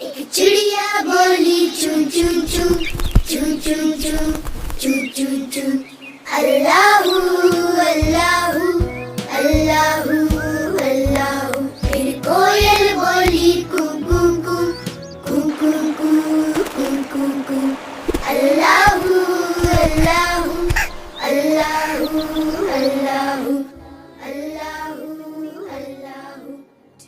ایک چڑیا بولی چوں چوں چوں چوں چوں چوں چوں چوں چوں اللہ اللہ اللہ اللہ. پھر کوئل بولی کو کو کو کو کو کو کو کو کو اللہ اللہ اللہ اللہ اللہ اللہ.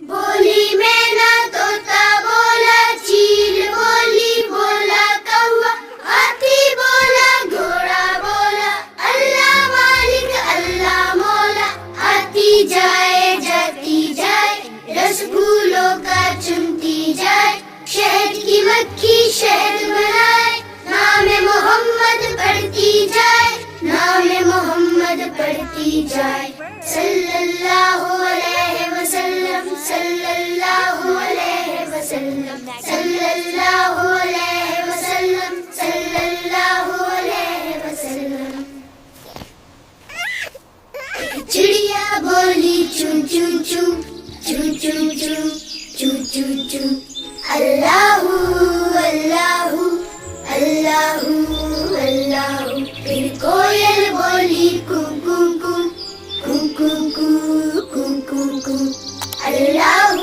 بولی میں نہ طوطا بولا چیل بولی بولا کوا ہاتھی بولا گھوڑا بولا اللہ مالک اللہ مولا. آتی جائے جاتی جائے رس پھولوں کا چنتی جائے شہد کی مکھی شہد بنائے نام محمد پڑھتی جائے نام محمد پڑھتی جائے. صلی اللہ علیہ وسلم صلی اللہ علیہ وسلم صلی اللہ علیہ وسلم صلی اللہ علیہ وسلم. چڑیا بولی چوں چوں چوں چوں چوں چوں چوں چوں چوں اللہ اللہ اللہ اللہ. پھر کوئل بولی کو کو کو کو کو کو کو کو کو اللہ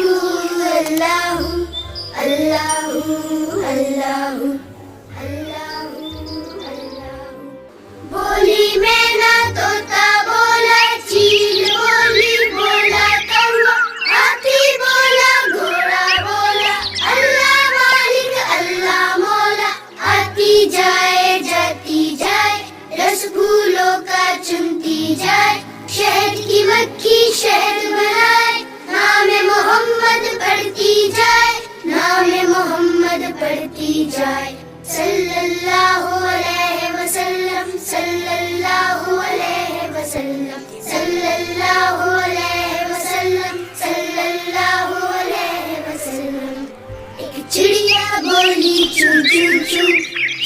اللہ اللہ اللہ اللہ اللہ. بولی میں نہ طوطا بولا چیل بولی بولا کوا ہاتھی بولا گھوڑا بولا اللہ مالک اللہ مولا. آتی جائے جاتی جائے رس پھولوں کا چنتی جائے شہد کی مکھی شہد بنائے نام محمد پڑھتی جائے نام محمد پڑھتی جائے. صلی اللہ علیہ وسلم صلی اللہ علیہ وسلم صلی اللہ علیہ وسلم صلی اللہ علیہ وسلم. ایک چڑیا بولی چوں چوں چوں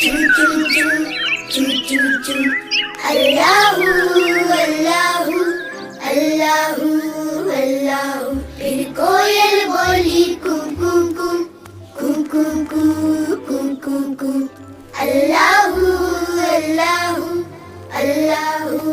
چوں چوں چوں چوں چوں چوں اللہ اللہ اللہ اللہ. پھر کوئل بولی کو کو کو کو کو کو کو کو کو اللہ اللہ اللہ